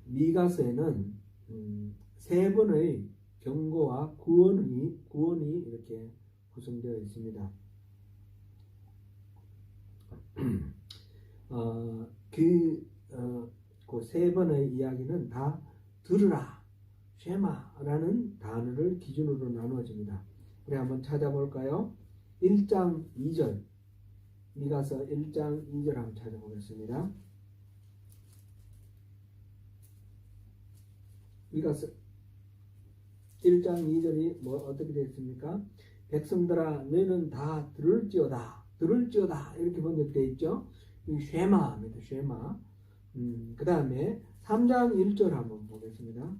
미가서에는 세 번의 경고와 구원이 이렇게 구성되어 있습니다. 그 세 번의 이야기는 다 들으라, 쉐마라는 단어를 기준으로 나누어집니다. 우리 한번 찾아볼까요? 1장 2절, 미가서 1장 2절 한번 찾아보겠습니다. 미가서 1장 2절이 어떻게 되어 있습니까? 백성들아 너희는 다 들을지어다 이렇게 번역되어 있죠. 이 쉐마입니다. 쉐마. 그 다음에 3장 1절 한번 보겠습니다.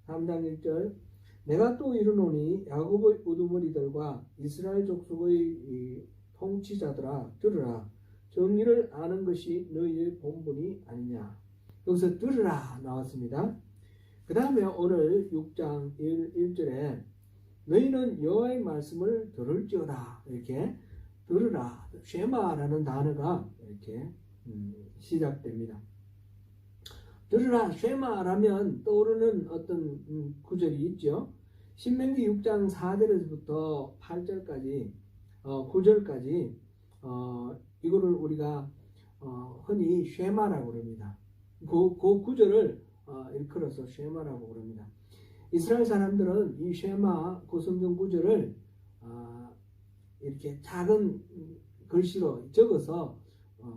3장 1절, 내가 또 이르노니 야곱의 우두머리들과 이스라엘 족속의 통치자들아 들으라. 정의를 아는 것이 너희의 본분이 아니냐. 여기서 들으라 나왔습니다. 그 다음에 오늘 6장 1절에 너희는 여호와의 말씀을 들을지어다 이렇게 들으라, 쉐마라는 단어가 이렇게 시작됩니다. 들으라, 쉐마라면 떠오르는 어떤 구절이 있죠. 신명기 6장 4절에서부터 8절까지 9절까지 이거를 우리가 흔히 쉐마라고 그럽니다. 그 구절을 일컬어서 쉐마라고 그럽니다. 이스라엘 사람들은 이 쉐마 그 성경 구절을 이렇게 작은 글씨로 적어서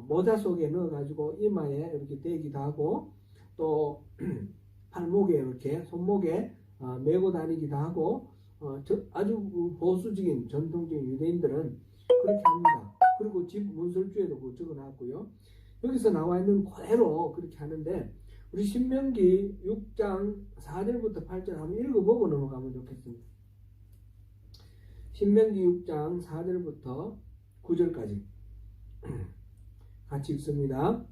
모자 속에 넣어가지고 이마에 이렇게 대기도 하고 또 팔목에 이렇게 손목에 메고 다니기도 하고 아주 보수적인 전통적인 유대인들은 그렇게 합니다. 그리고 집 문설주에도 적어놨고요. 여기서 나와 있는 그대로 그렇게 하는데 우리 신명기 6장 4절부터 8절 한번 읽어보고 넘어가면 좋겠습니다. 신명기 6장 4절부터 9절까지 같이 읽습니다.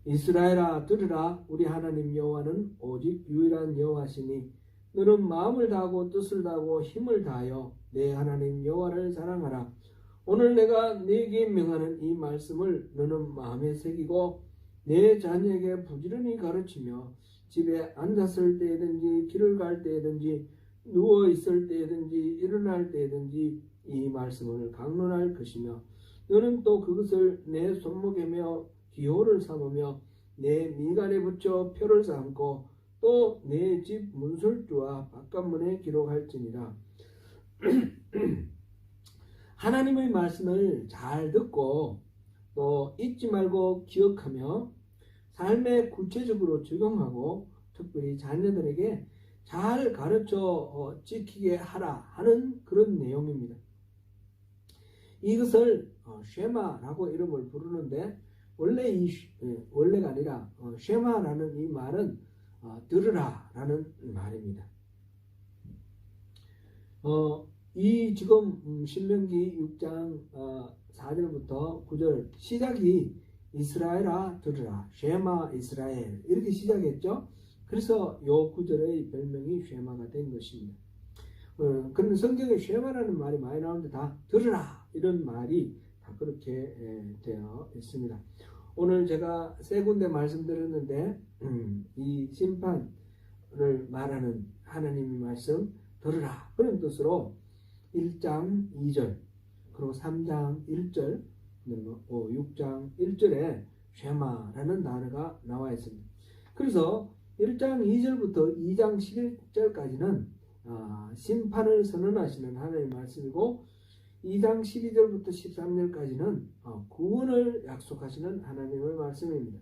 이스라엘아 들으라, 우리 하나님 여호와는 오직 유일한 여호와시니 너는 마음을 다하고 뜻을 다하고 힘을 다하여 내 하나님 여호와를 사랑하라. 오늘 내가 네게 명하는 이 말씀을 너는 마음에 새기고 내 자녀에게 부지런히 가르치며 집에 앉았을 때든지 길을 갈 때든지 누워 있을 때든지 일어날 때든지 이 말씀을 강론할 것이며 너는 또 그것을 내 손목에 메어 기호를 삼으며 내 미간에 붙여 표를 삼고 또 내 집 문설주와 바깥문에 기록할지니라. 하나님의 말씀을 잘 듣고 또 잊지 말고 기억하며 삶에 구체적으로 적용하고 특별히 자녀들에게 잘 가르쳐 지키게 하라 하는 그런 내용입니다. 이것을 쉐마라고 이름을 부르는데 원래가 아니라 쉐마라는 이 말은 들으라라는 말입니다. 이 지금 신명기 6장 4절부터 9절 시작이 이스라엘아 들으라, 쉐마 이스라엘 이렇게 시작했죠. 그래서 요 구절의 별명이 쉐마가 된 것입니다. 그런 성경에 쉐마라는 말이 많이 나오는데 다 들으라 이런 말이 다 그렇게 되어 있습니다. 오늘 제가 세 군데 말씀드렸는데 이 심판을 말하는 하나님의 말씀 들으라 그런 뜻으로 1장 2절 그리고 3장 1절 6장 1절에 쉐마라는 단어가 나와 있습니다. 그래서 1장 2절부터 2장 11절까지는 심판을 선언하시는 하나님의 말씀이고 2장 12절부터 13절까지는 구원을 약속하시는 하나님의 말씀입니다.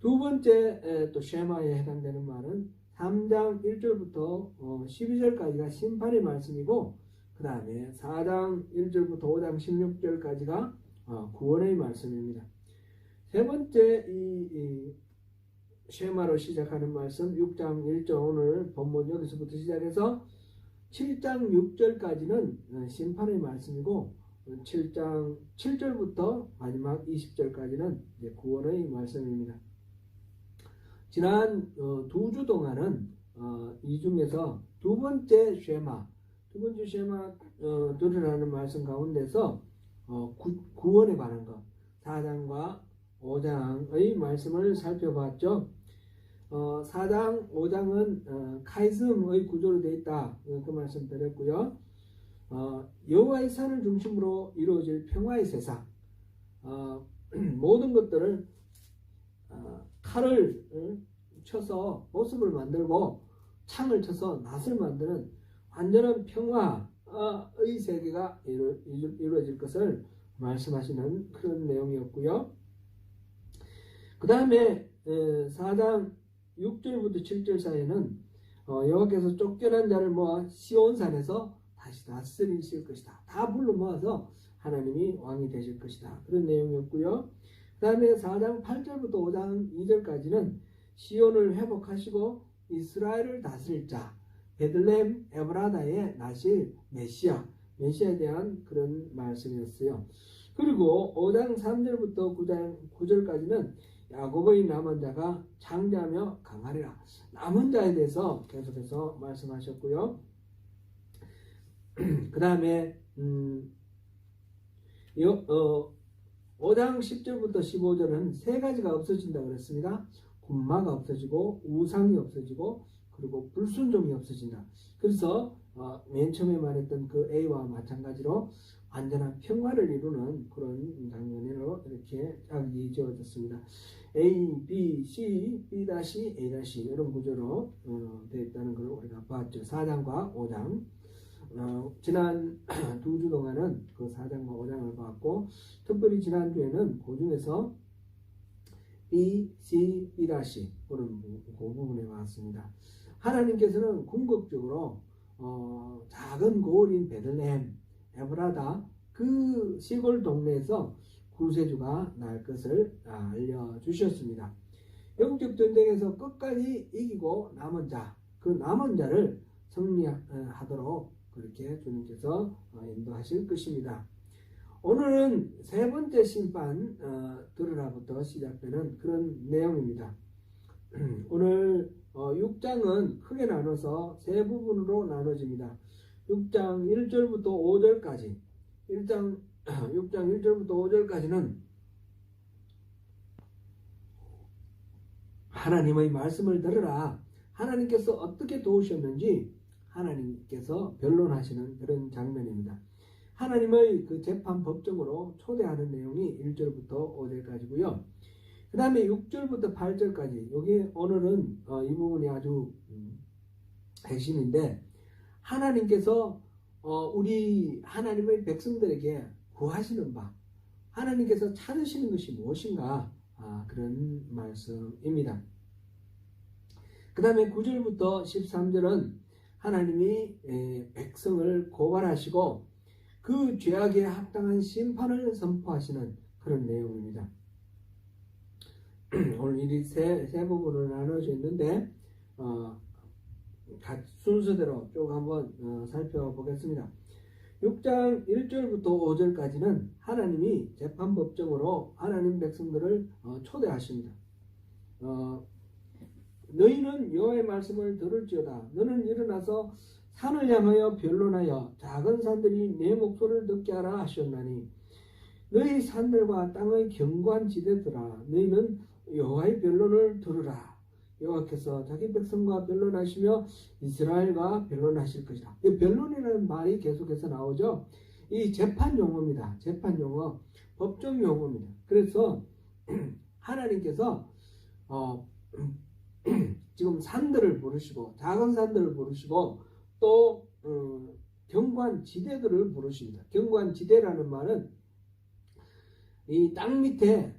두 번째 또 쉐마에 해당되는 말은 3장 1절부터 12절까지가 심판의 말씀이고 그 다음에 4장 1절부터 5장 16절까지가 구원의 말씀입니다. 세 번째 이 쉐마로 시작하는 말씀 6장 1절 오늘 본문 여기서부터 시작해서 7장 6절까지는 심판의 말씀이고 7장 7절부터 마지막 20절까지는 이제 구원의 말씀입니다. 지난 두 주 동안은 이 중에서 두 번째 쉐마 들으라는 말씀 가운데서 구원에 관한 것 4장과 5장의 말씀을 살펴봤죠. 4장, 5장은 카이즘의 구조로 되어 있다. 그 말씀 드렸고요. 여호와의 산을 중심으로 이루어질 평화의 세상, 모든 것들을 칼을 쳐서 보습을 만들고 창을 쳐서 낫을 만드는 완전한 평화의 세계가 이루어질 것을 말씀하시는 그런 내용이었고요. 그 다음에 4장 6절부터 7절 사이에는 여호와께서 쫓겨난 자를 모아 시온산에서 다시 다스리실 것이다. 다 불러 모아서 하나님이 왕이 되실 것이다. 그런 내용이었고요. 그 다음에 4장 8절부터 5장 2절까지는 시온을 회복하시고 이스라엘을 다스릴 자, 베들레헴 에브라다에 나실 메시아에 대한 그런 말씀이었어요. 그리고 5장 3절부터 9장 9절까지는 야곱의 남은 자가 장자며 강하리라. 남은 자에 대해서 계속해서 말씀하셨고요. 그 다음에 5장 10절부터 15절은 세 가지가 없어진다고 그랬습니다. 군마가 없어지고 우상이 없어지고 그리고 불순종이 없어진다. 그래서 맨 처음에 말했던 그 A와 마찬가지로 완전한 평화를 이루는 그런 장면으로 이렇게 짝이 지어졌습니다. A, B, C, B-A' 이런 구조로 되어 있다는 걸 우리가 봤죠. 4장과 5장. 지난 2주 동안은 그 4장과 5장을 봤고, 특별히 지난주에는 그 중에서 B, C, B' 그런 그 부분에 왔습니다. 하나님께서는 궁극적으로 작은 고을인 베들레헴, 에브라다 그 시골 동네에서 구세주가 날 것을 알려주셨습니다. 영적 전쟁에서 끝까지 이기고 남은 자, 그 남은 자를 승리하도록 그렇게 주님께서 인도하실 것입니다. 오늘은 세 번째 심판 들으라부터 시작되는 그런 내용입니다. 오늘 6장은 크게 나눠서 세 부분으로 나눠집니다. 6장 1절부터 5절까지 6장 1절부터 5절까지는 하나님의 말씀을 들으라. 하나님께서 어떻게 도우셨는지 하나님께서 변론하시는 그런 장면입니다. 하나님의 그 재판 법정으로 초대하는 내용이 1절부터 5절까지고요. 그 다음에 6절부터 8절까지 여기 오늘은 이 부분이 아주 핵심인데, 하나님께서 우리 하나님의 백성들에게 구하시는 바, 하나님께서 찾으시는 것이 무엇인가, 그런 말씀입니다. 그 다음에 9절부터 13절은 하나님이 백성을 고발하시고 그 죄악에 합당한 심판을 선포하시는 그런 내용입니다. 오늘 이 세 부분으로 나눠져 있는데 순서대로 쭉 한번 살펴보겠습니다. 6장 1절부터 5절까지는 하나님이 재판법정으로 하나님 백성들을 초대하십니다. 너희는 여호와의 말씀을 들을지어다. 너는 일어나서 산을 향하여 변론하여 작은 산들이 내 목소리를 듣게 하라 하셨나니, 너희 산들과 땅의 경관지대들아, 너희는 여호와의 변론을 들으라. 여호와께서 자기 백성과 변론하시며 이스라엘과 변론하실 것이다. 이 변론이라는 말이 계속해서 나오죠. 이 재판 용어입니다. 재판 용어, 법정 용어입니다. 그래서 하나님께서 지금 산들을 부르시고 작은 산들을 부르시고 또 경관지대들을 부르십니다. 경관지대라는 말은 이 땅 밑에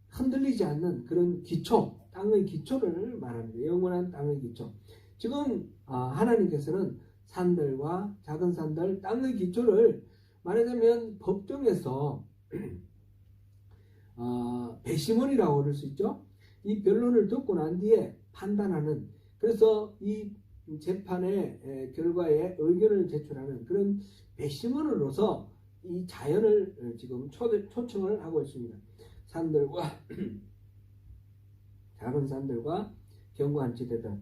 흔들리지 않는 그런 기초, 땅의 기초를 말합니다. 영원한 땅의 기초. 지금 하나님께서는 산들과 작은 산들, 땅의 기초를 말하자면 법정에서 배심원이라고 그럴 수 있죠. 이 변론을 듣고 난 뒤에 판단하는, 그래서 이 재판의 결과에 의견을 제출하는 그런 배심원으로서 이 자연을 지금 초청을 하고 있습니다. 산들과 작은 산들과 경관지대들,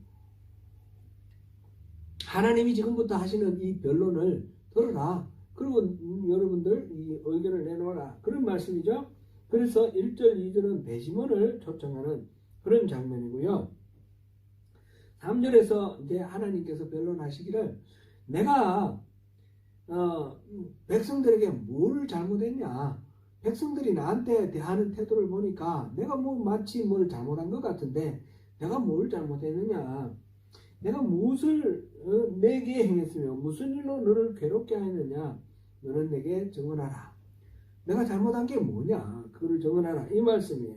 하나님이 지금부터 하시는 이 변론을 들어라. 그리고 여러분들 이 의견을 내놓아라. 그런 말씀이죠. 그래서 1절, 2절은 배심원을 초청하는 그런 장면이고요. 3절에서 이제 하나님께서 변론하시기를 내가 백성들에게 뭘 잘못했냐? 백성들이 나한테 대하는 태도를 보니까 내가 뭐 마치 뭘 잘못한 것 같은데 내가 뭘 잘못했느냐? 내가 무엇을 내게 행했으며 무슨 일로 너를 괴롭게 하였느냐? 너는 내게 증언하라. 내가 잘못한 게 뭐냐? 그걸 증언하라. 이 말씀이에요.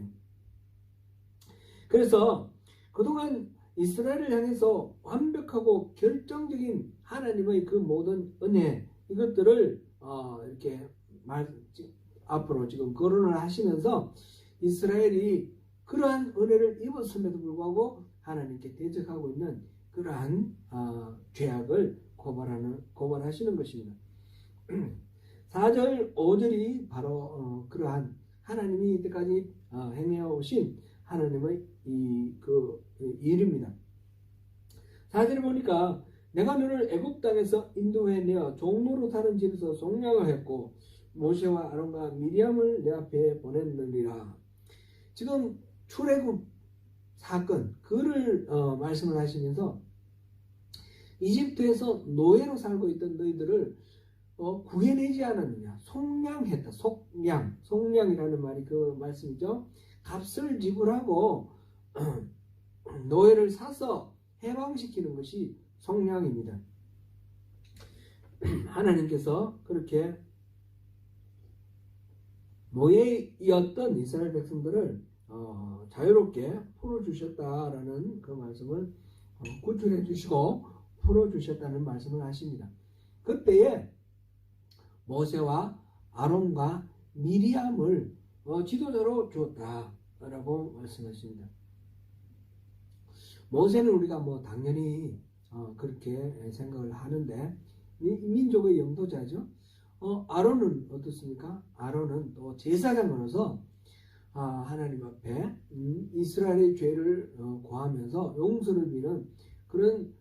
그래서 그동안 이스라엘을 향해서 완벽하고 결정적인 하나님의 그 모든 은혜 이것들을 이렇게 앞으로 지금 거론을 하시면서 이스라엘이 그러한 은혜를 입었음에도 불구하고 하나님께 대적하고 있는 그러한 죄악을 고발하시는 것입니다. 4절, 5절이 바로 그러한 하나님이 이때까지 행해 오신 하나님의 그 일입니다. 4절에 보니까 내가 너를 애굽 땅에서 인도해내어 종로로 하는 집에서 속량을 했고 모세와 아론과 미리암을 내 앞에 보냈느니라. 지금 출애굽 사건 그를 말씀을 하시면서 이집트에서 노예로 살고 있던 너희들을 구해내지 않았느냐. 속량했다. 속량이라는 말이 그 말씀이죠. 값을 지불하고 노예를 사서 해방시키는 것이 속량입니다. 하나님께서 그렇게 노예였던 이스라엘 백성들을 자유롭게 풀어주셨다라는 그 말씀을 구출해 주시고 풀어주셨다는 말씀을 하십니다. 그때에 모세와 아론과 미리암을 지도자로 주었다라고 말씀하십니다. 모세는 우리가 뭐 당연히 그렇게 생각을 하는데 민족의 영도자죠. 아론은 어떻습니까? 아론은 또 제사장으로서 하나님 앞에 이스라엘의 죄를 고하면서 용서를 비는 그런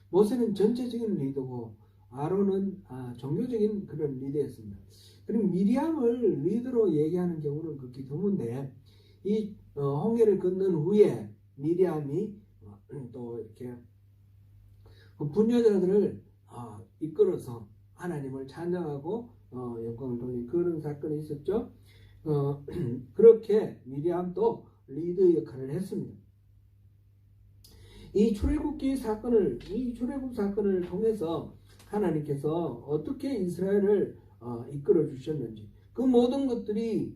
모세는 전체적인 리더고 아론은 종교적인 그런 리더였습니다. 그럼 미리암을 리더로 얘기하는 경우는 극히 드문데 이 홍해를 건넌 후에 미리암이 또 이렇게 분녀자들을 이끌어서 하나님을 찬양하고 영광을 돌린 그런 사건이 있었죠. 그렇게 미리암도 리더 역할을 했습니다. 이 출애굽 사건을 통해서 하나님께서 어떻게 이스라엘을 이끌어 주셨는지 그 모든 것들이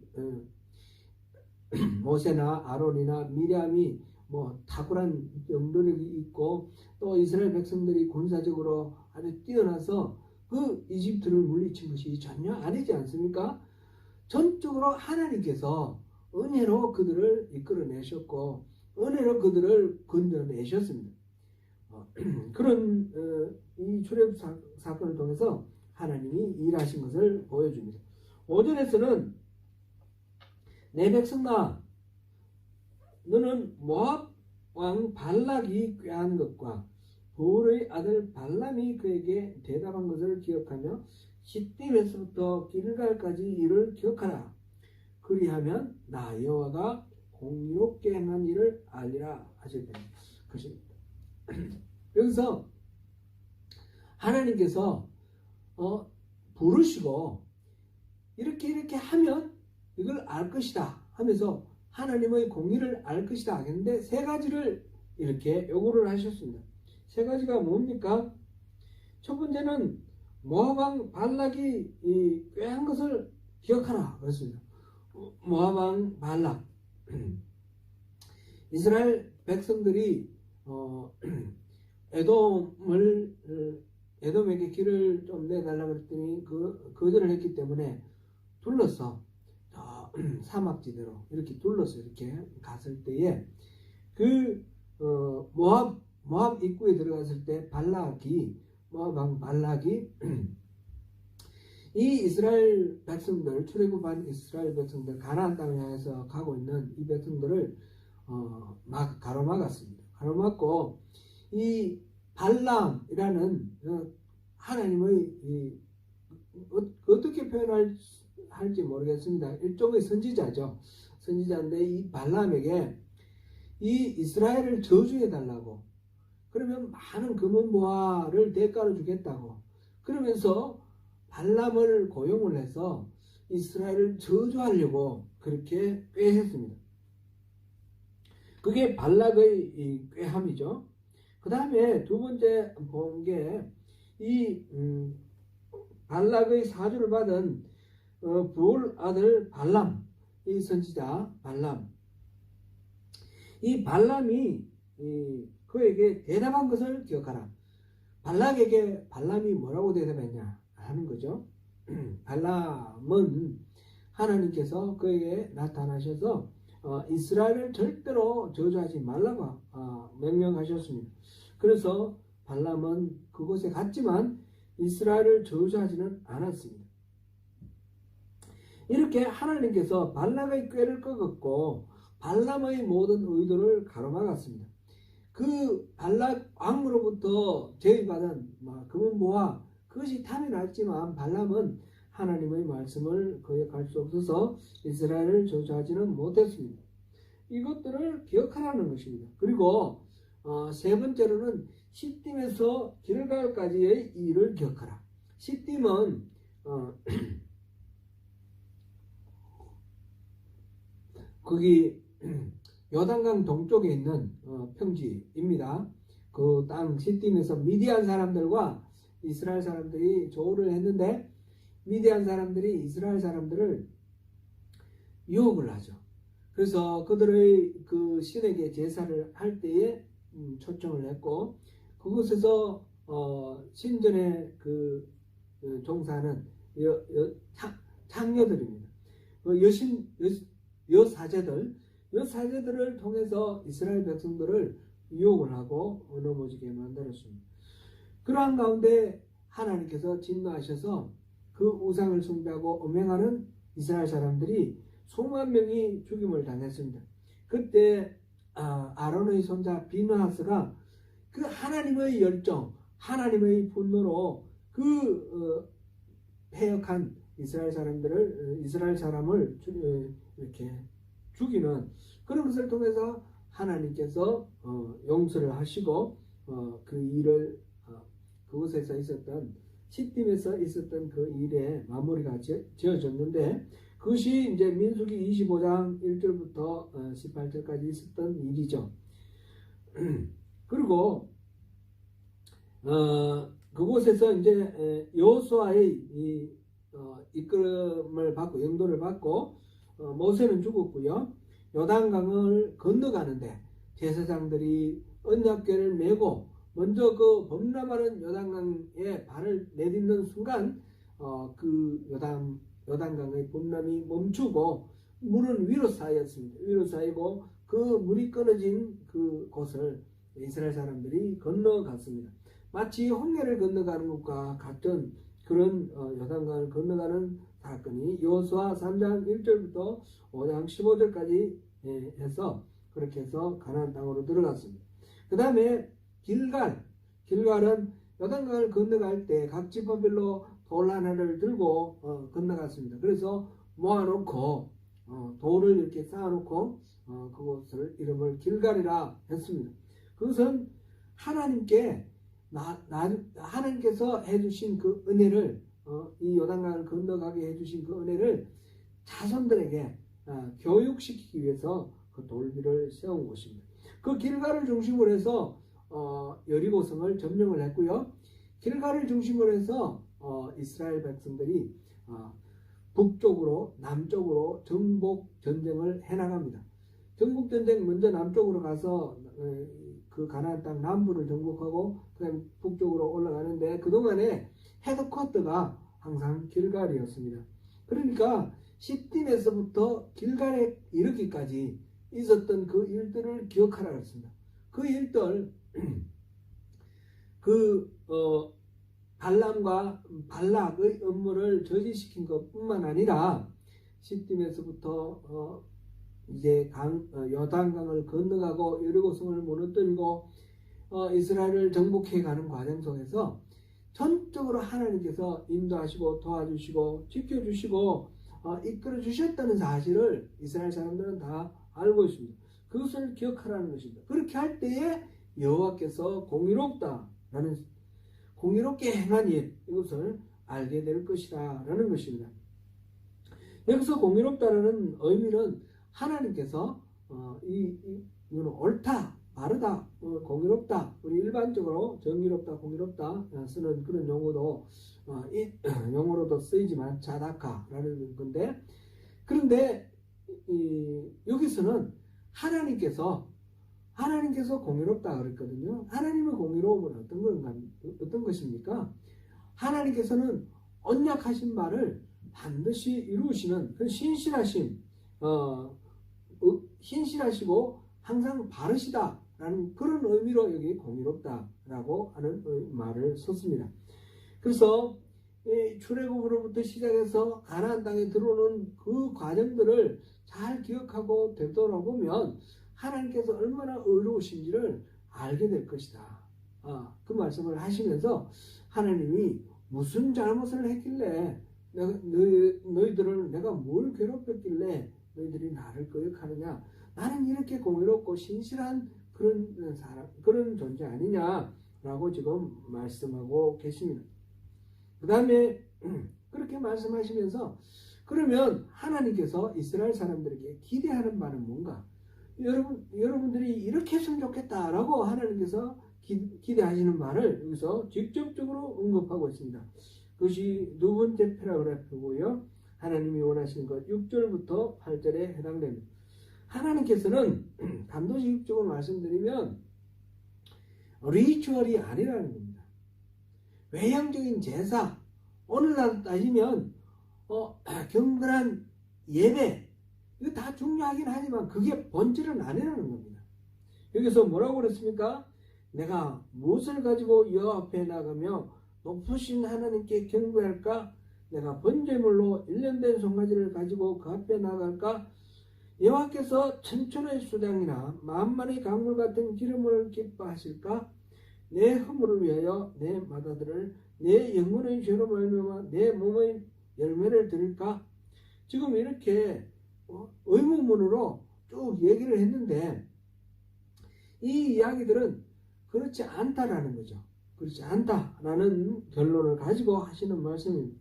모세나 아론이나 미리암이 뭐 탁월한 영도력이 있고 또 이스라엘 백성들이 군사적으로 아주 뛰어나서 그 이집트를 물리친 것이 전혀 아니지 않습니까? 전적으로 하나님께서 은혜로 그들을 이끌어내셨고 은혜로 그들을 건져내셨습니다. 그런 이 출애굽 사건을 통해서 하나님이 일하신 것을 보여줍니다. 5절에서는 내 백성아 너는 모압 왕 발락이 꾀한 것과 보울의 아들 발람이 그에게 대답한 것을 기억하며 시딤에서부터 길갈까지 이를 기억하라. 그리하면 나 여호와가 공의롭게 행한 일을 알리라 하실 것입니다. 여기서 하나님께서 부르시고 이렇게 하면 이걸 알 것이다 하면서 하나님의 공의를 알 것이다 하겠는데 세 가지를 이렇게 요구를 하셨습니다. 세 가지가 뭡니까? 첫 번째는 모압 왕 발락이 꾀한 것을 기억하라 그랬습니다. 모압 왕 발락 이스라엘 백성들이 에돔에게 길을 좀 내달라고 했더니 거절을 했기 때문에 둘러서 사막지대로 이렇게 둘러서 이렇게 갔을 때에 모압 입구에 들어갔을 때 모압 왕 발락이 이 이스라엘 백성들 출애굽한 이스라엘 백성들 가나안 땅을 향해서 가고 있는 이 백성들을 가로막았습니다. 가로막고 이 발람이라는 하나님의 어떻게 표현할 할지 모르겠습니다. 일종의 선지자죠. 선지자인데 이 발람에게 이 이스라엘을 저주해 달라고, 그러면 많은 금은보화를 대가로 주겠다고, 그러면서 발람을 고용을 해서 이스라엘을 저주하려고 그렇게 꾀했습니다. 그게 발락의 꾀함이죠. 그 다음에 두 번째 본 게 이 발락의 사주를 받은 부올 아들 발람, 이 선지자 발람, 이 발람이 그에게 대답한 것을 기억하라. 발락에게 발람이 뭐라고 대답했냐 하는 거죠. 발람은 하나님께서 그에게 나타나셔서 이스라엘을 절대로 저주하지 말라고 명령하셨습니다. 그래서 발람은 그곳에 갔지만 이스라엘을 저주하지는 않았습니다. 이렇게 하나님께서 발락의 꾀를 꺾었고 발람의 모든 의도를 가로막았습니다. 그 발락 왕으로부터 제의받은 금은보화, 그것이 탐이 났지만 발람은 하나님의 말씀을 거역할 수 없어서 이스라엘을 저주하지는 못했습니다. 이것들을 기억하라는 것입니다. 그리고 세 번째로는 시딤에서 길갈까지의 일을 기억하라. 시딤은 거기 요단강 동쪽에 있는 평지입니다. 그 땅 시딤에서 미디안 사람들과 이스라엘 사람들이 조우를 했는데 미디안 사람들이 이스라엘 사람들을 유혹을 하죠. 그래서 그들의 그 신에게 제사를 할 때에 초청을 했고 그곳에서 신전에 종사하는 창녀들입니다. 여사제들을 통해서 이스라엘 백성들을 유혹을 하고 넘어지게 만들었습니다. 그러한 가운데 하나님께서 진노하셔서 그 우상을 숭배하고 음행하는 이스라엘 사람들이 수만 명이 죽임을 당했습니다. 그때 아론의 손자 비느하스가 그 하나님의 열정, 하나님의 분노로 패역한 이스라엘 사람을 이렇게 죽이는 그런 것을 통해서 하나님께서 용서를 하시고 그 일을 그곳에서 있었던 시딤에서 있었던 그 일에 마무리가 지어졌는데 그것이 이제 민수기 25장 1절부터 18절까지 있었던 일이죠. 그리고 그곳에서 이제 여호수아의 이끌음을 받고 영도를 받고 모세는 죽었고요. 요단강을 건너가는데 제사장들이 언약궤를 메고 먼저 그 범람하는 요단강에 발을 내딛는 순간 그 요단강의 범람이 멈추고 물은 위로 쌓였습니다. 위로 쌓이고 그 물이 끊어진 그 곳을 이스라엘 사람들이 건너갔습니다. 마치 홍해를 건너가는 것과 같은 그런 요단강을 건너가는 사건이 여호수아 3장 1절부터 5장 15절까지 해서 그렇게 해서 가나안 땅으로 들어갔습니다. 그 다음에 길갈은 요단강을 건너갈 때 각 지파별로 돌 하나를 들고 건너갔습니다. 그래서 모아놓고 돌을 이렇게 쌓아놓고 그곳을 이름을 길갈이라 했습니다. 그것은 하나님께서 해주신 그 은혜를 이 요단강을 건너가게 해주신 그 은혜를 자손들에게 교육시키기 위해서 그 돌비를 세운 곳입니다. 그 길갈을 중심으로 해서 여리고성을 점령을 했고요. 길갈을 중심으로 해서 이스라엘 백성들이 북쪽으로 남쪽으로 정복 전쟁을 해나갑니다. 정복 전쟁 먼저 남쪽으로 가서 그 가나안 땅 남부를 정복하고 그다음 북쪽으로 올라가는데 그동안에 헤드쿼터가 항상 길갈이었습니다. 그러니까 시딤에서부터 길갈에 이르기까지 있었던 그 일들을 기억하라 그랬습니다. 그 일들 발람과 발락의 업무를 저지시킨 것뿐만 아니라 시딤에서부터 이제 요단강을 건너가고 여리고성을 무너뜨리고 이스라엘을 정복해가는 과정 속에서 전적으로 하나님께서 인도하시고 도와주시고 지켜주시고 이끌어 주셨다는 사실을 이스라엘 사람들은 다 알고 있습니다. 그것을 기억하라는 것입니다. 그렇게 할 때에 여호와께서 공의롭게 행한 일, 이것을 알게 될 것이다 라는 것입니다. 여기서 공의롭다라는 의미는 하나님께서 이거는 옳다, 바르다, 공의롭다, 우리 일반적으로 정의롭다, 공의롭다 쓰는 그런 용어로도 쓰이지만 자다카라는 건데, 그런데 여기서는 하나님께서 공의롭다 그랬거든요. 하나님의 공의로움은 어떤 것입니까? 하나님께서는 언약하신 바를 반드시 이루시는 그 신실하시고 항상 바르시다라는 그런 의미로 여기 공의롭다라고 하는 말을 썼습니다. 그래서 출애굽으로부터 시작해서 가나안 땅에 들어오는 그 과정들을 잘 기억하고 되돌아보면 하나님께서 얼마나 의로우신지를 알게 될 것이다. 그 말씀을 하시면서 하나님이 무슨 잘못을 했길래 너희들을 내가 뭘 괴롭혔길래 너희들이 나를 거역하느냐, 나는 이렇게 공의롭고 신실한 그런 존재 아니냐라고 지금 말씀하고 계십니다. 그 다음에 그렇게 말씀하시면서 그러면 하나님께서 이스라엘 사람들에게 기대하는 바는 뭔가? 여러분들이 이렇게 했으면 좋겠다라고 하나님께서 기대하시는 바를 여기서 직접적으로 언급하고 있습니다. 그것이 두 번째 패러그래프고요. 하나님이 원하시는 것 6절부터 8절에 해당됩니다. 하나님께서는 단도직입적으로 말씀드리면 리추얼이 아니라는 겁니다. 외향적인 제사, 오늘날 따지면 경건한 예배, 이거 다 중요하긴 하지만 그게 본질은 아니라는 겁니다. 여기서 뭐라고 그랬습니까? 내가 무엇을 가지고 여호와 앞에 나가며 높으신 하나님께 경배할까? 내가 번제물로 1년 된 송아지를 가지고 그 앞에 나갈까? 여호와께서 천천의 수량이나 만만의 강물 같은 기름을 기뻐하실까? 내 허물을 위하여 내 맏아들을 내 영혼의 죄로 말미암아 내 몸의 열매를 드릴까? 지금 이렇게 의문문으로 쭉 얘기를 했는데 이 이야기들은 그렇지 않다라는 거죠. 그렇지 않다라는 결론을 가지고 하시는 말씀입니다.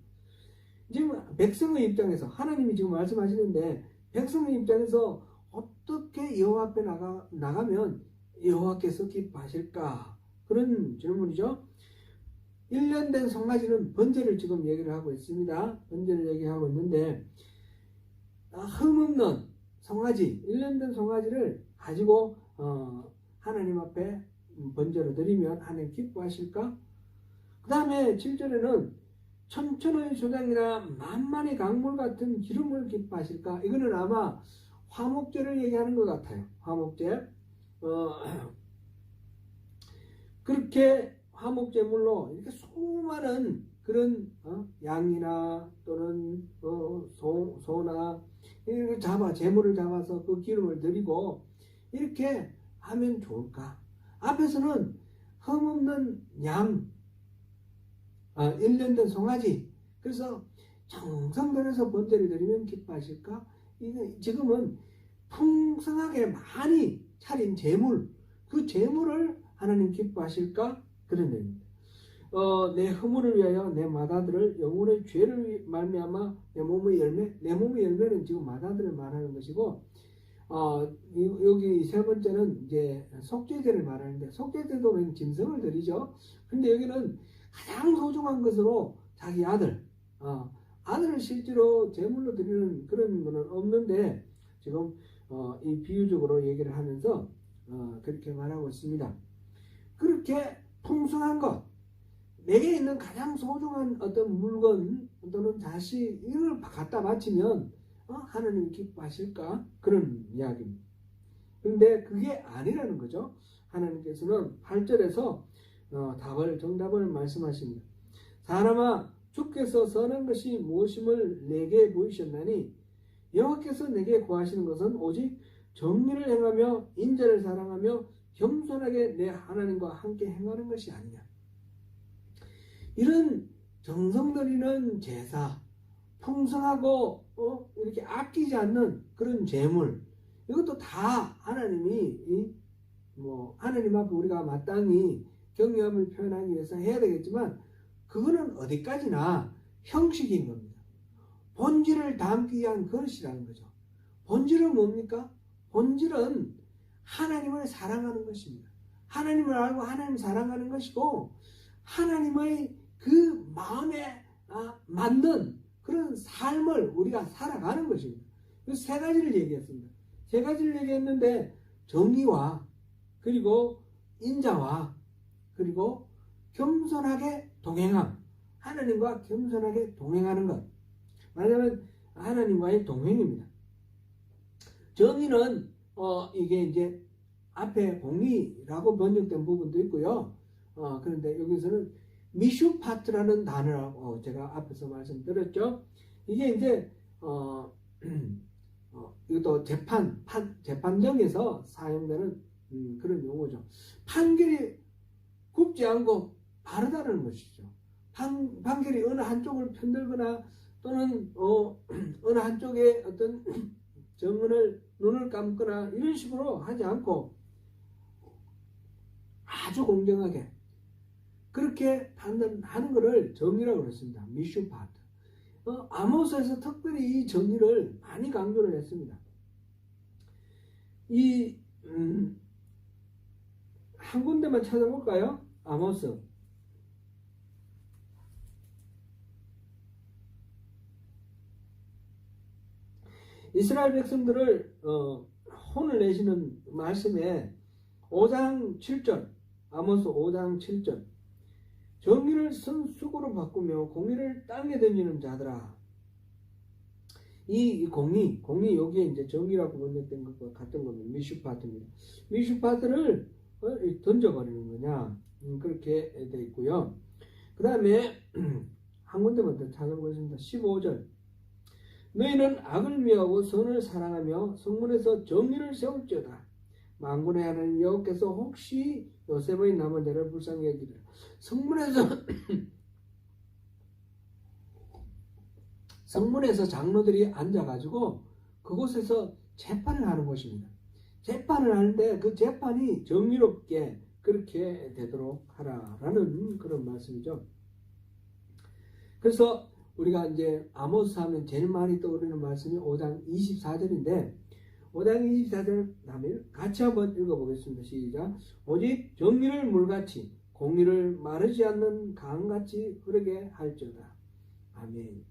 지금 백성의 입장에서 하나님이 지금 말씀하시는데 백성의 입장에서 어떻게 여호와 앞에 나가면 여호와께서 기뻐하실까? 그런 질문이죠. 1년 된 송아지는 번제를 지금 얘기를 하고 있습니다. 번제를 얘기하고 있는데 흠없는 송아지, 1년 된 송아지를 가지고 하나님 앞에 번제로 드리면 하나님 기뻐하실까? 그 다음에 7절에는 천천의 소장이나 만만의 강물 같은 기름을 기뻐하실까? 이거는 아마 화목제를 얘기하는 것 같아요. 화목제. 그렇게 화목제물로 이렇게 수많은 그런 양이나 또는 소나 재물을 잡아서 그 기름을 드리고 이렇게 하면 좋을까? 앞에서는 흠없는 양, 1년 된 송아지, 그래서 정성들여서 번제를 드리면 기뻐하실까? 지금은 풍성하게 많이 차린 재물, 그 재물을 하나님 기뻐하실까? 그런 내용입니다. 내 허물을 위하여 내 맏아들을 영혼의 죄를 말미암아 내 몸의 열매는 지금 맏아들을 말하는 것이고, 여기 세 번째는 이제 속죄제를 말하는데, 속죄제도 웬 짐승을 드리죠. 근데 여기는 가장 소중한 것으로 자기 아들을 실제로 제물로 드리는 그런 거는 없는데, 지금 이 비유적으로 얘기를 하면서 그렇게 말하고 있습니다. 그렇게 풍성한 것, 내게 있는 가장 소중한 어떤 물건 또는 자식, 이걸 갖다 바치면 하나님이 기뻐하실까? 그런 이야기입니다. 그런데 그게 아니라는 거죠. 하나님께서는 8절에서 정답을 말씀하십니다. 사람아, 주께서 선한 것이 무엇임을 내게 보이셨나니 여호와께서 내게 구하시는 것은 오직 정의를 행하며 인자를 사랑하며 겸손하게 내 하나님과 함께 행하는 것이 아니냐. 이런 정성 들이는 제사, 풍성하고 이렇게 아끼지 않는 그런 재물, 이것도 다 하나님이 하나님 앞에 우리가 마땅히 경외함을 표현하기 위해서 해야 되겠지만, 그거는 어디까지나 형식인 겁니다. 본질을 담기 위한 그릇이라는 거죠. 본질은 뭡니까? 본질은 하나님을 사랑하는 것입니다. 하나님을 알고 하나님을 사랑하는 것이고, 하나님의 그 마음에 맞는 그런 삶을 우리가 살아가는 것입니다. 그래서 세 가지를 얘기했습니다. 세 가지를 얘기했는데, 정의와, 그리고 인자와, 그리고 겸손하게 동행함. 하나님과 겸손하게 동행하는 것. 말하자면 하나님과의 동행입니다. 정의는 이게 이제 앞에 공의라고 번역된 부분도 있고요. 그런데 여기서는 미슈파트라는 단어라고 제가 앞에서 말씀드렸죠. 이게 이제 이것도 재판정에서 사용되는 그런 용어죠. 판결이 굽지 않고 바르다는 것이죠. 판결이 어느 한쪽을 편들거나 또는 어느 한쪽에 어떤 정언을 눈을 감거나 이런 식으로 하지 않고 아주 공정하게 그렇게 판단하는 것을 정의라고 그랬습니다. 미슈파트. 아모스에서 특별히 이 정의를 많이 강조를 했습니다. 한 군데만 찾아볼까요? 아모스. 이스라엘 백성들을 혼을 내시는 말씀에 5장 7절, 아모스 5장 7절, 정의를 쑥으로 바꾸며 공의를 땅에 던지는 자들아. 이 공의 여기에 이제 정의라고 번역된 것과 같은 겁니다. 미슈파트입니다. 미슈파트를 던져버리는 거냐, 그렇게 되어 있고요. 그 다음에 한 군데만 더 찾아보겠습니다. 15절. 너희는 악을 미워하고 선을 사랑하며 성문에서 정의를 세울지어다. 만군의 하나님 여호와께서 혹시 요셉의 남은 자를 불쌍히 여기리라. 성문에서 장로들이 앉아가지고 그곳에서 재판을 하는 것입니다. 재판을 하는데 그 재판이 정의롭게 그렇게 되도록 하라라는 그런 말씀이죠. 그래서 우리가 이제 아모스 하면 제일 많이 떠오르는 말씀이 5장 24절인데 5장 24절 다음에 같이 한번 읽어보겠습니다. 시작. 오직 정의를 물같이 공의를 마르지 않는 강같이 흐르게 할지어다. 아멘.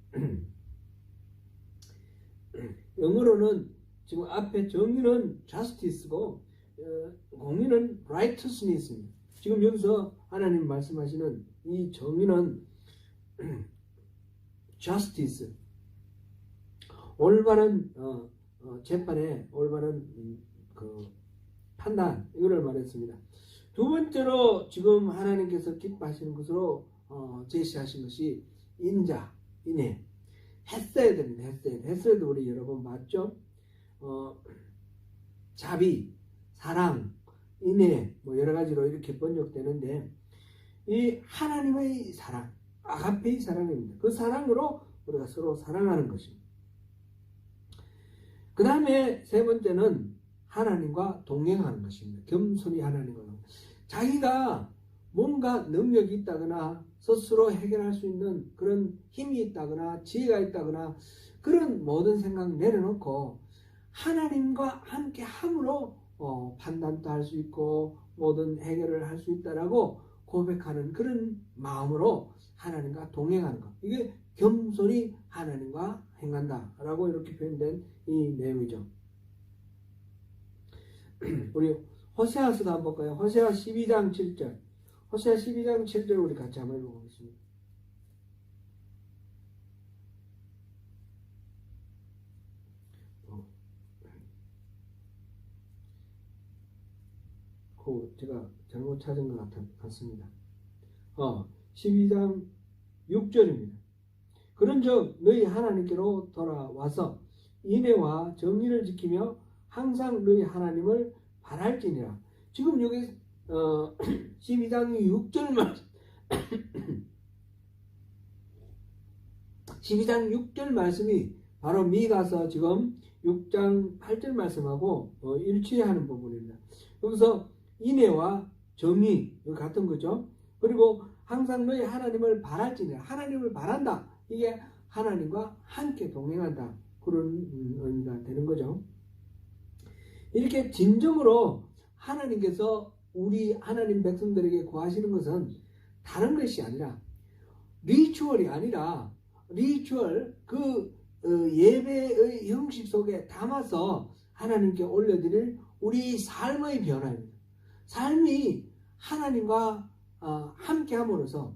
영어로는 지금 앞에 정의는 justice고 공의는 righteousness입니다. 지금 여기서 하나님 말씀하시는 이 정의는 justice, 올바른 재판에 올바른 그 판단, 이거를 말했습니다. 두 번째로 지금 하나님께서 기뻐하시는 것으로 제시하신 것이 인자, 인애, 헤세드입니다. 헤세드 우리 여러 번 봤죠? 자비, 사랑, 인애, 여러 가지로 이렇게 번역되는데, 이 하나님의 사랑, 아가페의 사랑입니다. 그 사랑으로 우리가 서로 사랑하는 것입니다. 그 다음에 세 번째는 하나님과 동행하는 것입니다. 겸손히 하나님과 자기가 뭔가 능력이 있다거나 스스로 해결할 수 있는 그런 힘이 있다거나 지혜가 있다거나 그런 모든 생각 내려놓고 하나님과 함께 함으로 판단도 할 수 있고 모든 해결을 할 수 있다라고 고백하는 그런 마음으로 하나님과 동행하는 것. 이게 겸손히 하나님과 행한다라고 이렇게 표현된 이 내용이죠. 우리 호세아서도 한번 볼까요? 호세아 12장 7절. 호세아 12장 7절 우리 같이 한번 읽어보겠습니다. 제가 잘못 찾은 것 같습니다. 12장 6절입니다. 그런즉 너희 하나님께로 돌아와서 인애와 정의를 지키며 항상 너희 하나님을 바랄지니라. 지금 여기 12장 6절 말씀 12장 6절 말씀이 바로 미가서 지금 6장 8절 말씀하고 일치하는 부분입니다. 여기서 인애와 정의 같은 거죠. 그리고 항상 너희 하나님을 바랄지니라. 하나님을 바란다. 이게 하나님과 함께 동행한다. 그런 의미가 되는 거죠. 이렇게 진정으로 하나님께서 우리 하나님 백성들에게 구하시는 것은 다른 것이 아니라 리추얼이 아니라 리추얼 예배의 형식 속에 담아서 하나님께 올려드릴 우리 삶의 변화입니다. 삶이 하나님과 함께 함으로써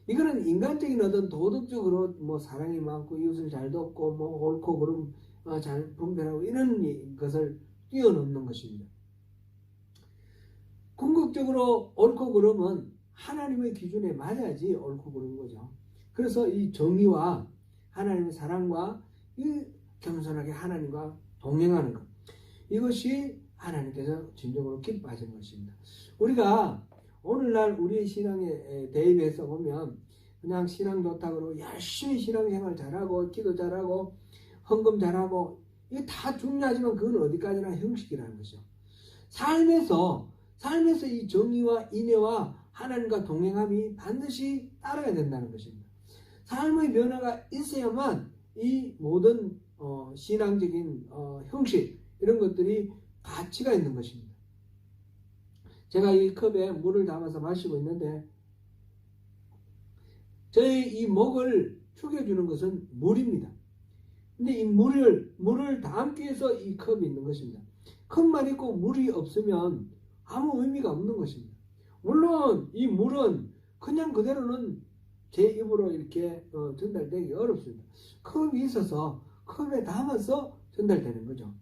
이거는 인간적인 어떤 도덕적으로 뭐 사랑이 많고 이웃을 잘 돕고 뭐 옳고 그름 잘 분별하고 이런 것을 뛰어넘는 것입니다. 궁극적으로 옳고 그름은 하나님의 기준에 맞아야지 옳고 그른 거죠. 그래서 이 정의와 하나님의 사랑과 이 겸손하게 하나님과 동행하는 것, 이것이 하나님께서 진정으로 기뻐하시는 것입니다. 우리가 오늘날 우리의 신앙에 대입해서 보면 그냥 신앙 좋다고 열심히 신앙생활 잘하고 기도 잘하고 헌금 잘하고 이게 다 중요하지만 그건 어디까지나 형식이라는 것이죠. 삶에서 이 정의와 인애와 하나님과 동행함이 반드시 따라야 된다는 것입니다. 삶의 변화가 있어야만 이 모든 신앙적인 형식 이런 것들이 가치가 있는 것입니다. 제가 이 컵에 물을 담아서 마시고 있는데 저희 이 목을 축여주는 것은 물입니다. 근데 이 물을 담기 위해서 이 컵이 있는 것입니다. 컵만 있고 물이 없으면 아무 의미가 없는 것입니다. 물론 이 물은 그냥 그대로는 제 입으로 이렇게 전달되기 어렵습니다. 컵이 있어서 컵에 담아서 전달되는 거죠.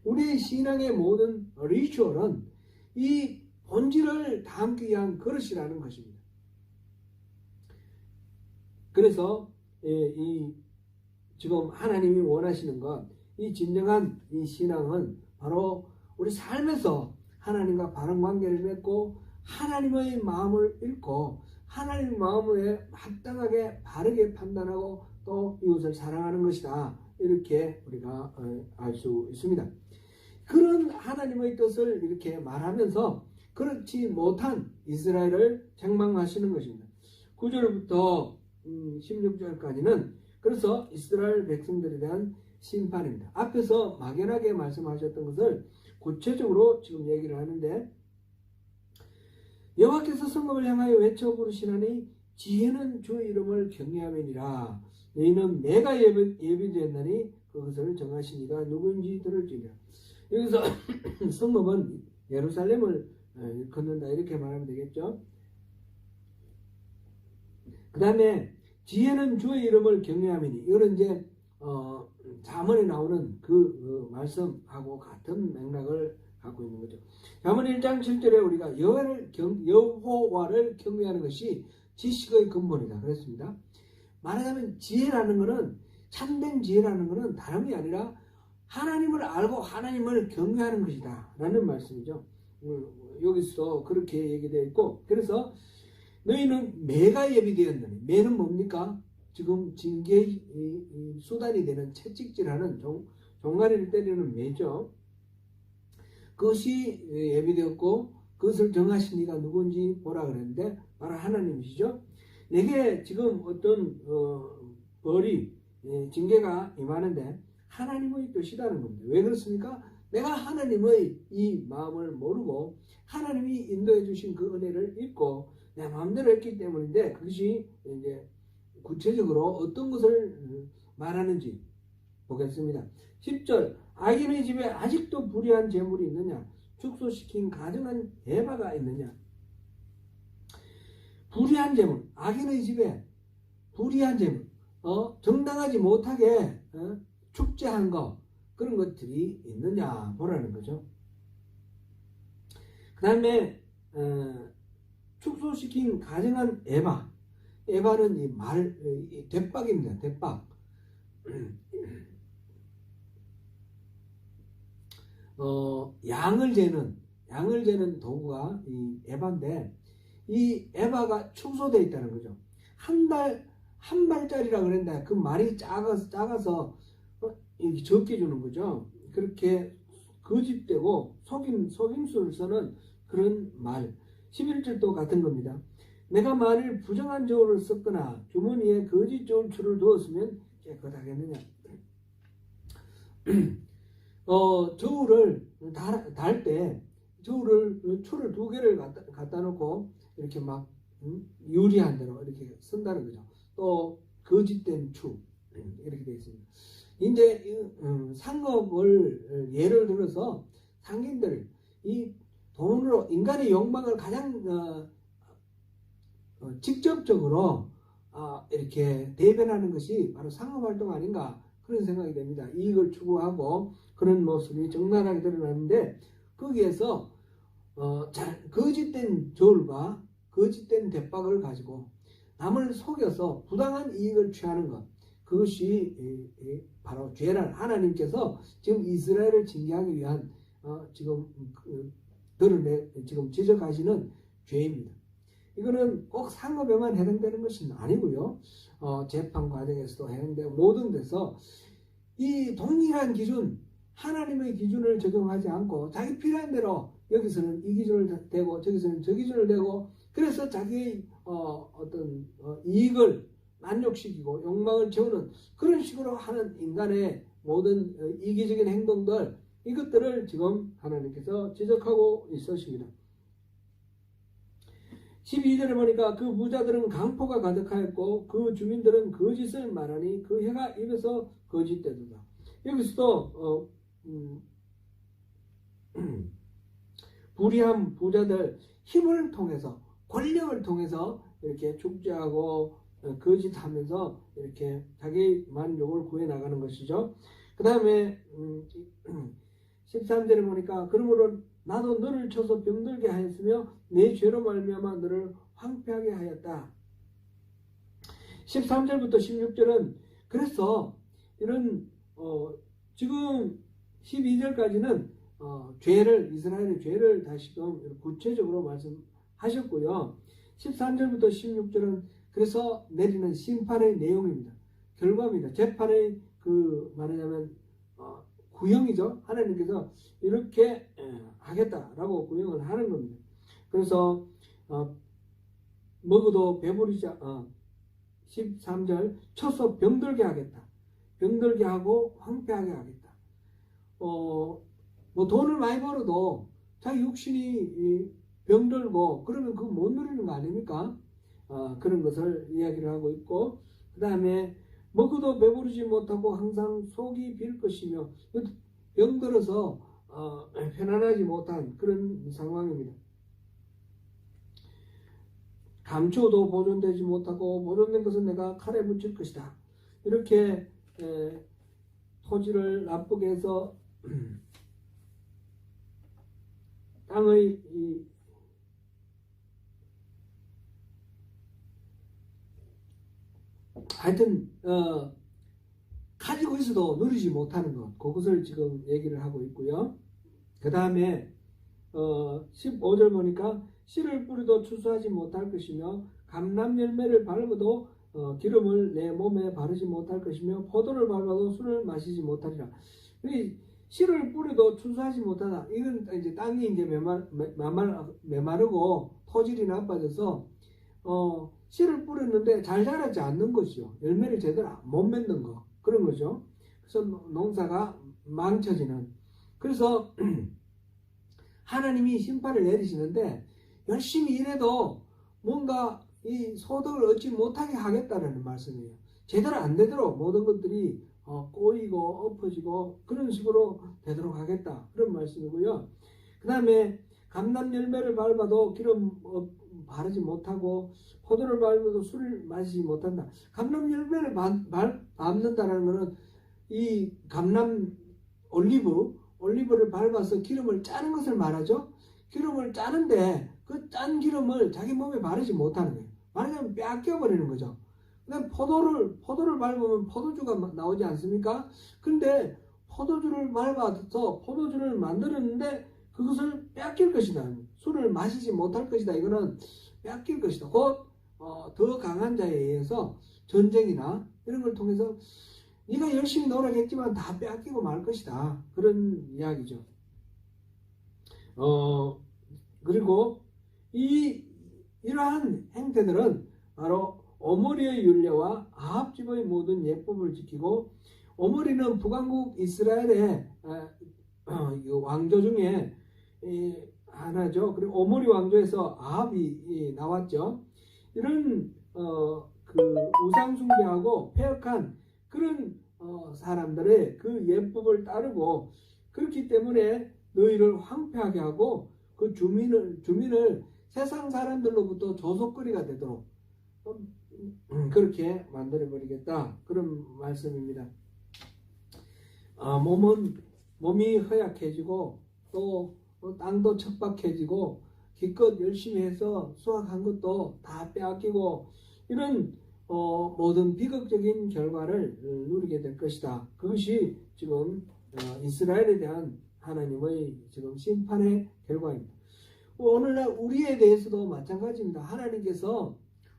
우리의 신앙의 모든 리추얼은 이 본질을 담기 위한 그릇이라는 것입니다. 그래서 지금 하나님이 원하시는 것, 이 진정한 이 신앙은 바로 우리 삶에서 하나님과 바른 관계를 맺고 하나님의 마음을 읽고 하나님의 마음에 합당하게 바르게 판단하고 또 이웃을 사랑하는 것이다. 이렇게 우리가 알 수 있습니다. 그런 하나님의 뜻을 이렇게 말하면서 그렇지 못한 이스라엘을 책망하시는 것입니다. 9절부터 16절까지는 그래서 이스라엘 백성들에 대한 심판입니다. 앞에서 막연하게 말씀하셨던 것을 구체적으로 지금 얘기를 하는데 여호와께서 성읍을 향하여 외쳐 부르시나니 지혜는 주 이름을 경외함이니라. 너희는 내가 예비되었나니 그것을 정하신 이가 누구인지 들을지니라. 여기서 성읍은 예루살렘을 걷는다 이렇게 말하면 되겠죠. 그 다음에 지혜는 주의 이름을 경외함이니 이거는 이제 잠언에 나오는 그 말씀하고 같은 맥락을 갖고 있는 거죠. 잠언 1장 7절에 우리가 여호와를 경외하는 것이 지식의 근본이다 그랬습니다. 말하자면 지혜라는 것은 참된 지혜라는 것은 다름이 아니라 하나님을 알고 하나님을 경외하는 것이다 라는 말씀이죠. 여기서 그렇게 얘기되어 있고 그래서 너희는 매가 예비되었느니 매는 뭡니까? 지금 징계의 수단이 되는 채찍질하는 종가리를 때리는 매죠. 그것이 예비되었고 그것을 정하신 이가 누군지 보라 그랬는데 바로 하나님이시죠. 내게 지금 어떤 벌이 징계가 임하는데 하나님의 뜻이라는 겁니다. 왜 그렇습니까? 내가 하나님의 이 마음을 모르고 하나님이 인도해 주신 그 은혜를 잊고 내 마음대로 했기 때문인데 그것이 이제 구체적으로 어떤 것을 말하는지 보겠습니다. 10절 악인의 집에 아직도 불의한 재물이 있느냐? 축소시킨 가증한 에바가 있느냐? 불의한 재물, 악인의 집에 불의한 재물, 정당하지 못하게 축제한 거 그런 것들이 있느냐 보라는 거죠. 그 다음에 축소시킨 가증한 에바는 이 대박입니다. 대박. 양을 재는 도구가 이 에바인데 이 에바가 축소되어 있다는 거죠. 한 말짜리라 그랬는데 그 말이 작아서 이렇게 적게 주는 거죠. 그렇게 거짓되고 속임수를 쓰는 그런 말. 11절도 같은 겁니다. 내가 만일 부정한 저울을 썼거나 주머니에 거짓 저울추를 두었으면 깨끗하겠느냐. 저울을 달 때 저울을 추를 2개를 갖다 놓고 이렇게 막 유리한 대로 이렇게 쓴다는 거죠. 또 거짓된 추 이렇게 되어 있습니다. 이제 상업을 예를 들어서 상인들 이 돈으로 인간의 욕망을 가장 직접적으로 이렇게 대변하는 것이 바로 상업활동 아닌가 그런 생각이 됩니다. 이익을 추구하고 그런 모습이 적나라하게 드러나는데 거기에서 거짓된 저울과 거짓된 대박을 가지고 남을 속여서 부당한 이익을 취하는 것 그것이 바로 죄란 하나님께서 지금 이스라엘을 징계하기 위한 지금 지금 지적하시는 죄입니다. 이거는 꼭 상업에만 해당되는 것은 아니고요. 재판 과정에서도 해당되고 모든 데서 이 동일한 기준 하나님의 기준을 적용하지 않고 자기 필요한 대로 여기서는 이 기준을 대고 저기서는 저 기준을 대고 그래서 자기의 어떤 이익을 만족시키고 욕망을 채우는 그런 식으로 하는 인간의 모든 이기적인 행동들 이것들을 지금 하나님께서 지적하고 있으십니다. 12절에 보니까 그 부자들은 강포가 가득하였고 그 주민들은 거짓을 말하니 그 혀가 입에서 거짓되도다. 여기서도 불의한 부자들 힘을 통해서 권력을 통해서 이렇게 축제하고 거짓하면서 이렇게 자기 만족을 구해 나가는 것이죠. 그 다음에 13절에 보니까 그러므로 나도 너를 쳐서 병들게 하였으며 내 죄로 말미암아 너를 황폐하게 하였다. 13절부터 16절은 그래서 이런 지금 12절까지는 이스라엘의 죄를 다시금 구체적으로 말씀하셨고요. 13절부터 16절은 그래서 내리는 심판의 내용입니다. 결과입니다. 재판의 말하자면 구형이죠. 하나님께서 이렇게 하겠다라고 구형을 하는 겁니다. 그래서 먹어도 배부르지 13절 쳐서 병들게 하겠다. 병들게 하고 황폐하게 하겠다. 뭐 돈을 많이 벌어도 자기 육신이 병들고 그러면 그거 못 누리는 거 아닙니까? 그런 것을 이야기를 하고 있고 그 다음에 먹어도 배부르지 못하고 항상 속이 빌 것이며 병들어서 편안하지 못한 그런 상황입니다. 감춰도 보존되지 못하고 보존된 것은 내가 칼에 묻힐 것이다. 이렇게 토지를 나쁘게 해서 땅의 하여튼 가지고 있어도 누리지 못하는 것 그것을 지금 얘기를 하고 있고요. 그 다음에 15절 보니까 씨를 뿌리도 추수하지 못할 것이며 감람 열매를 밟아도 기름을 내 몸에 바르지 못할 것이며 포도를 밟아도 술을 마시지 못하리라. 씨를 뿌리도 추수하지 못하다. 이건 이제 땅이 이제 메마르고 토질이 나빠져서 씨를 뿌렸는데 잘 자라지 않는 것이요. 열매를 제대로 못 맺는 거 그런 거죠. 그래서 농사가 망쳐지는. 그래서 하나님이 심판을 내리시는데 열심히 일해도 뭔가 이 소득을 얻지 못하게 하겠다는 말씀이에요. 제대로 안 되도록 모든 것들이 꼬이고 엎어지고 그런 식으로 되도록 하겠다 그런 말씀이고요. 그 다음에 감람 열매를 밟아도 기름 바르지 못하고 포도를 밟아도 술을 마시지 못한다. 감람 열매를 밟는다는 것은 이 감람 올리브를 밟아서 기름을 짜는 것을 말하죠. 기름을 짜는데 그 짠 기름을 자기 몸에 바르지 못하는 거예요. 말하자면 뺏겨버리는 거죠. 그다음 포도를 밟으면 포도주가 나오지 않습니까? 근데 포도주를 밟아서 포도주를 만들었는데 그것을 뺏길 것이다. 술을 마시지 못할 것이다. 이거는 뺏길 것이다. 곧 더 강한 자에 의해서 전쟁이나 이런 걸 통해서 네가 열심히 노력했지만 다 빼앗기고 말 것이다. 그런 이야기죠. 그리고 이러한 행태들은 바로 오므리의 율례와 아합집의 모든 예법을 지키고, 오므리는 북왕국 이스라엘의 왕조 중에 하나죠. 그리고 오므리 왕조에서 아합이 나왔죠. 이런 그 우상 숭배하고 패역한 그런 사람들의 그 예법을 따르고, 그렇기 때문에 너희를 황폐하게 하고 그 주민을 세상 사람들로부터 조속거리가 되도록 그렇게 만들어버리겠다. 그런 말씀입니다. 몸이 허약해지고 또 땅도 척박해지고 기껏 열심히 해서 수확한 것도 다 빼앗기고 이런 모든 비극적인 결과를 누리게 될 것이다. 그것이 지금 이스라엘에 대한 하나님의 지금 심판의 결과입니다. 오늘날 우리에 대해서도 마찬가지입니다. 하나님께서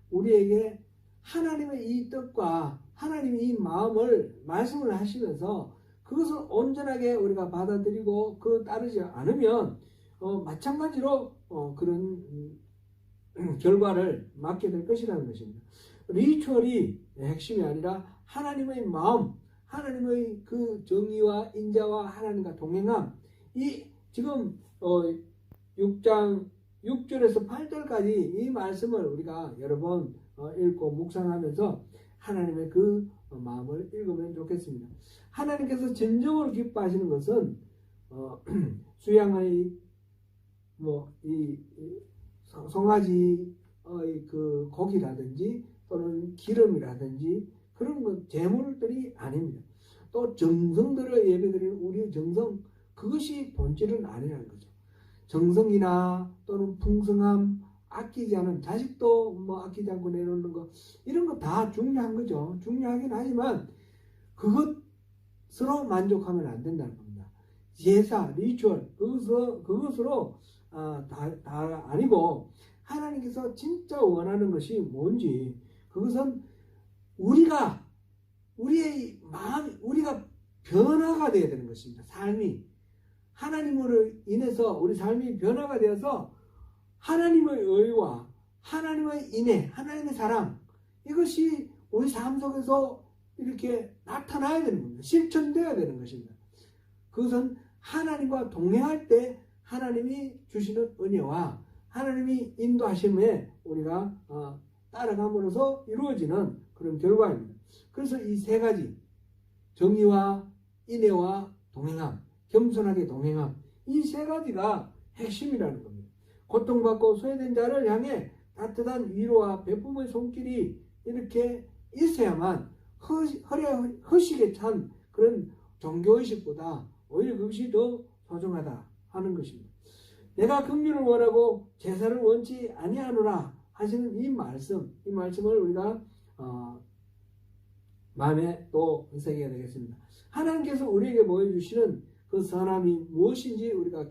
우리에게 하나님의 이 뜻과 하나님의 이 마음을 말씀을 하시면서 그것을 온전하게 우리가 받아들이고 그 따르지 않으면 마찬가지로 그런 결과를 맞게 될 것이라는 것입니다. 리추얼이 핵심이 아니라 하나님의 마음, 하나님의 그 정의와 인자와 하나님과 동행함, 이 지금 6장 6절에서 8절까지 이 말씀을 우리가 여러 번 읽고 묵상하면서 하나님의 그 마음을 읽으면 좋겠습니다. 하나님께서 진정으로 기뻐하시는 것은 수양의 이 송아지의 그 고기라든지 또는 기름이라든지 그런 것 재물들이 아닙니다. 또 정성들을 예배드리는 우리의 정성, 그것이 본질은 아니라는 거죠. 정성이나 또는 풍성함, 아끼지 않은 자식도 아끼지 않고 내놓는 거, 이런 거 다 중요한 거죠. 중요하긴 하지만 그것으로 만족하면 안 된다는 겁니다. 제사, 리추얼, 그것으로 다 아니고 하나님께서 진짜 원하는 것이 뭔지, 그것은 우리의 마음, 우리가 변화가 되어야 되는 것입니다. 삶이 하나님으로 인해서 우리 삶이 변화가 되어서 하나님의 의와 하나님의 인애, 하나님의 사랑, 이것이 우리 삶 속에서 이렇게 나타나야 되는 겁니다. 실천되어야 되는 것입니다. 그것은 하나님과 동행할 때 하나님이 주시는 은혜와 하나님이 인도하심에 우리가 따라감으로써 이루어지는 그런 결과입니다. 그래서 이 세 가지, 정의와 인애와 동행함, 겸손하게 동행함, 이 세 가지가 핵심이라는 겁니다. 고통받고 소외된 자를 향해 따뜻한 위로와 베품의 손길이 이렇게 있어야만 허식에 찬 그런 종교의식보다 오히려 그것이 더 소중하다 하는 것입니다. 내가 긍휼을 원하고 제사를 원치 아니하노라 하시는 이 말씀을 우리가 마음에 또 새겨야 되겠습니다. 하나님께서 우리에게 보여주시는 그 선함이 무엇인지 우리가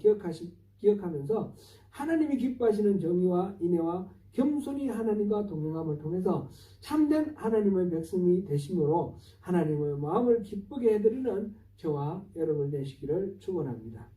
기억하면서 하나님이 기뻐하시는 정의와 인애와 겸손히 하나님과 동행함을 통해서 참된 하나님의 백성이 되심으로 하나님의 마음을 기쁘게 해드리는 저와 여러분 되시기를 축원합니다.